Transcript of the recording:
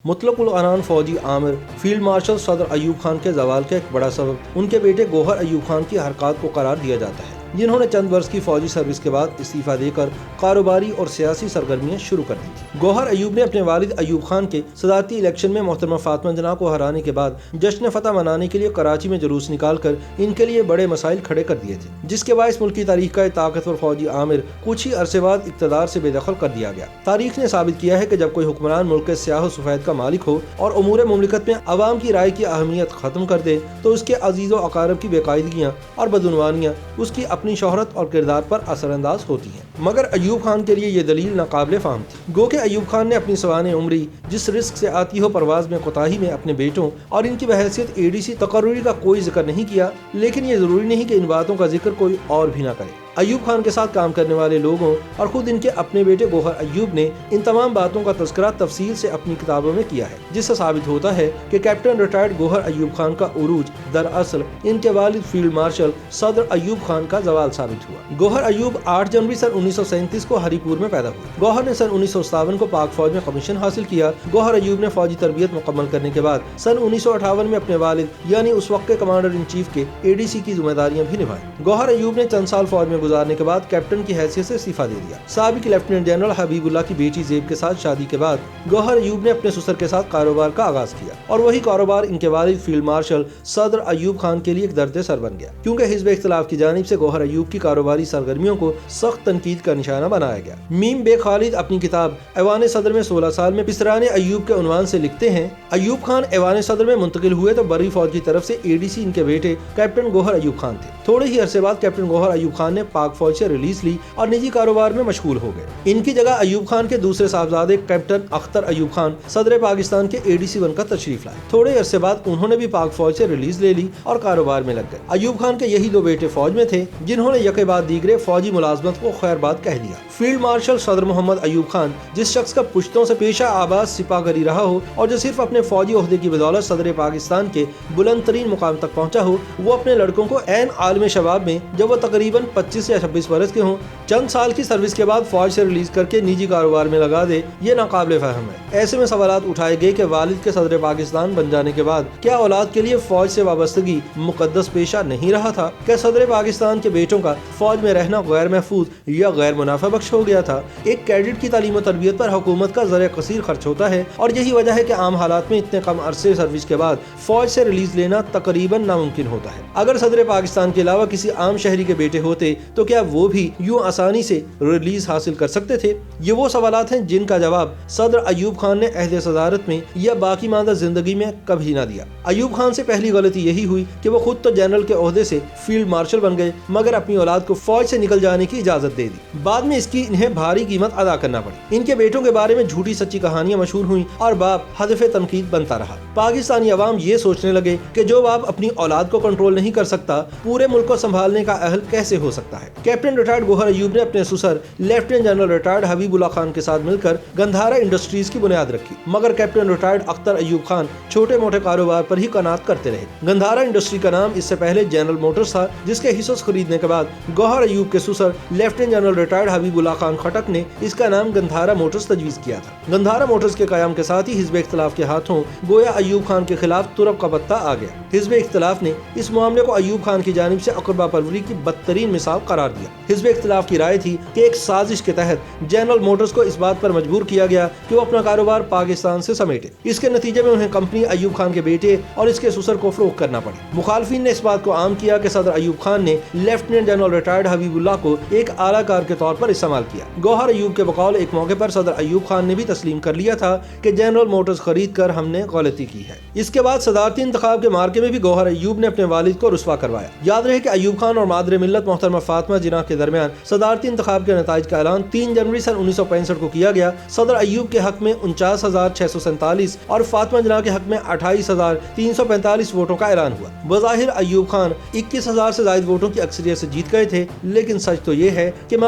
مطلق العنان فوجی عامر field marshal صدر ایوب خان کے زوال کا ایک بڑا سبب ان کے بیٹے گوہر ایوب خان کی حرکات کو قرار دیا جاتا ہے، جنہوں نے چند برس کی فوجی سروس کے بعد استعفیٰ دے کر کاروباری اور سیاسی سرگرمیاں شروع کر دی تھیں۔ گوہر ایوب نے اپنے والد ایوب خان کے صدارتی الیکشن میں محترمہ فاطمہ جناح کو ہرانے کے بعد جشن فتح منانے کے لیے کراچی میں جلوس نکال کر ان کے لیے بڑے مسائل کھڑے کر دیے تھے، جس کے باعث ملکی تاریخ کا طاقتور فوجی عامر کچھ ہی عرصے بعد اقتدار سے بے دخل کر دیا گیا۔ تاریخ نے ثابت کیا ہے کہ جب کوئی حکمران ملک کے سیاہ و سفید کا مالک ہو اور امور مملکت میں عوام کی رائے کی اہمیت ختم کر دے تو اس کے عزیز و اقارب کی بے قاعدگیاں اور بدعنوانیاں اس کی اپنی شہرت اور کردار پر اثر انداز ہوتی ہیں۔ مگر ایوب خان کے لیے یہ دلیل ناقابل فہم تھی۔ گو کہ ایوب خان نے اپنی سوانح عمری جس رزق سے آتی ہو پرواز میں کوتاہی میں اپنے بیٹوں اور ان کی بحیثیت ADC تقرری کا کوئی ذکر نہیں کیا، لیکن یہ ضروری نہیں کہ ان باتوں کا ذکر کوئی اور بھی نہ کرے۔ ایوب خان کے ساتھ کام کرنے والے لوگوں اور خود ان کے اپنے بیٹے گوہر ایوب نے ان تمام باتوں کا تذکرہ تفصیل سے اپنی کتابوں میں کیا ہے، جس سے ثابت ہوتا ہے کہ کیپٹن ریٹائرڈ گوہر ایوب خان کا عروج دراصل ان کے والد فیلڈ مارشل صدر ایوب خان کا زوال ثابت ہوا۔ گوہر ایوب 8 جنوری سن 1937 کو ہری پور میں پیدا ہوئے۔ گوہر نے سن 1957 کو پاک فوج میں کمیشن حاصل کیا۔ گوہر ایوب نے فوجی تربیت مکمل کرنے کے بعد سن 1958 میں اپنے والد یعنی اس وقت کے کمانڈر ان چیف کے ADC کی ذمہ داریاں بھی نبھائیں۔ گوہر ایوب نے چند سال فوج میں گزارنے کے بعد کیپٹن کی حیثیت سے استعفیٰ دے دیا۔ سابق لیفٹیننٹ جنرل حبیب اللہ کی بیٹی زیب کے ساتھ شادی کے بعد گوہر ایوب نے اپنے سسر کے ساتھ کاروبار کا آغاز کیا، اور وہی کاروبار ان کے والد فیلڈ مارشل صدر ایوب خان کے لیے ایک درد سر بن گیا، کیونکہ حزب اختلاف کی جانب سے گوہر ایوب کی کاروباری سرگرمیوں کو سخت تنقید کا نشانہ بنایا گیا۔ میم بے خالد اپنی کتاب ایوان صدر میں 16 سال میں پسران ایوب کے عنوان سے لکھتے ہیں، ایوب خان ایوان صدر میں منتقل ہوئے تو بری فوج کی طرف سے ADC ان کے بیٹے کیپٹن گوہر ایوب خان تھے۔ تھوڑے ہی عرصے بعد کیپٹن گوہر ایوب خان نے پاک فوج سے ریلیز لی اور نجی کاروبار میں مشغول ہو گئے۔ ان کی جگہ ایوب خان کے دوسرے صاحبزادے کیپٹن اختر ایوب خان صدر پاکستان کے ADC بن کر تشریف لائے۔ تھوڑے عرصے بعد انہوں نے بھی پاک فوج سے ریلیز لے لی اور کاروبار میں لگ گئے۔ ایوب خان کے یہی دو بیٹے فوج میں تھے جنہوں نے یکے بعد دیگرے فوجی ملازمت کو خیر بات کہہ دیا۔ فیلڈ مارشل صدر محمد ایوب خان جس شخص کا پشتوں سے پیشہ آباد سپاہ گری رہا ہو اور جو صرف اپنے فوجی عہدے کی بدولت صدر پاکستان کے بلند ترین مقام تک پہنچا ہو، وہ اپنے لڑکوں کو عین عالم شباب میں جب وہ تقریباً 25 یا 26 برس کے ہوں چند سال کی سروس کے بعد فوج سے ریلیز کر کے نجی کاروبار میں لگا دے، یہ ناقابل فہم ہے۔ ایسے میں سوالات اٹھائے گئے کہ والد کے صدر پاکستان بن جانے کے بعد کیا اولاد کے لیے فوج سے وابستگی مقدس پیشہ نہیں رہا تھا؟ کیا صدر پاکستان کے بیٹوں کا فوج میں رہنا غیر محفوظ یا غیر منافع بخش ہو گیا تھا؟ ایک کیڈٹ کی تعلیم و تربیت پر حکومت کا زر کثیر خرچ ہوتا ہے، اور یہی وجہ ہے کہ عام حالات میں اتنے کم عرصے سروس کے بعد فوج سے ریلیز لینا تقریباً ناممکن ہوتا ہے۔ اگر صدر پاکستان کے علاوہ کسی عام شہری کے بیٹے ہوتے تو کیا وہ بھی یوں آسانی سے ریلیز حاصل کر سکتے تھے؟ یہ وہ سوالات ہیں جن کا جواب صدر ایوب خان نے عہد صدارت میں یا باقی ماندہ زندگی میں کبھی نہ دیا۔ ایوب خان سے پہلی غلطی یہی ہوئی کہ وہ خود تو جنرل کے عہدے سے فیلڈ مارشل بن گئے، مگر اپنی اولاد کو فوج سے نکل جانے کی اجازت دے دی۔ بعد میں اس کی انہیں بھاری قیمت ادا کرنا پڑی۔ ان کے بیٹوں کے بارے میں جھوٹی سچی کہانیاں مشہور ہوئیں اور باپ ہدف تنقید بنتا رہا۔ پاکستانی عوام یہ سوچنے لگے کہ جو باپ اپنی اولاد کو کنٹرول نہیں کر سکتا، پورے ملک کو سنبھالنے کا اہل کیسے ہو سکتا ہے؟ کیپٹن ریٹائرڈ گوہر ایوب نے اپنے سسر لیفٹیننٹ جنرل ریٹائرڈ حبیب اللہ خان کے ساتھ مل کر گندھارا انڈسٹریز کی بنیاد رکھی، مگر کیپٹن ریٹائرڈ اختر ایوب خان چھوٹے موٹے کاروبار پر ہی قناعت کرتے رہے۔ گندھارا انڈسٹری کا نام اس سے پہلے جنرل موٹرز تھا، جس کے حصص خریدنے کے بعد گوہر ایوب کے سسر لیفٹیننٹ جنرل ریٹائرڈ حبیب اللہ خان خٹک نے اس کا نام گندھارا موٹرز تجویز کیا تھا۔ گندھارا موٹرز کے قیام کے ساتھ ہی حزب اختلاف کے ہاتھوں گویا ایوب خان کے خلاف ترب کا پتہ آ گیا۔ حزب اختلاف نے اس معاملے کو ایوب خان کی جانب سے اقربا پروری کی بدترین مثال قرار دیا۔ حزب اختلاف کی رائے تھی کہ ایک سازش کے تحت جنرل موٹرز کو اس بات پر مجبور کیا گیا کہ وہ اپنا کاروبار پاکستان سے سمیٹے۔ اس کے نتیجے میں انہیں کمپنی ایوب خان کے بیٹے اور اس کے سسر کو فروخت کرنا پڑی۔ مخالفین نے اس بات کو عام کیا کہ صدر ایوب خان نے لیفٹیننٹ جنرل ریٹائرڈ حبیب اللہ کو ایک اعلیٰ کار کے طور پر استعمال کیا۔ گوہر ایوب کے بقول ایک موقع پر صدر ایوب خان نے بھی تسلیم کر لیا تھا کہ جنرل موٹرز خرید کر ہم نے غلطی کی ہے۔ اس کے بعد صدارتی انتخاب کے مارکے میں بھی گوہر ایوب نے اپنے والد کو رسوا کروایا۔ یاد رہے کہ ایوب خان اور مادر ملت محترمہ فاطمہ جناح کے درمیان صدارتی انتخاب کے نتائج کا اعلان 3 جنوری سن 1965 کو کیا گیا۔ صدر ایوب کے حق میں 49,647 اور فاطمہ جناح کے حق میں 28,345 ووٹوں کا اعلان ہوا۔ بظاہر ایوب خان 21,000 سے زائد ووٹوں کی اکثریت سے جیت گئے تھے، لیکن سچ تو یہ ہے کہ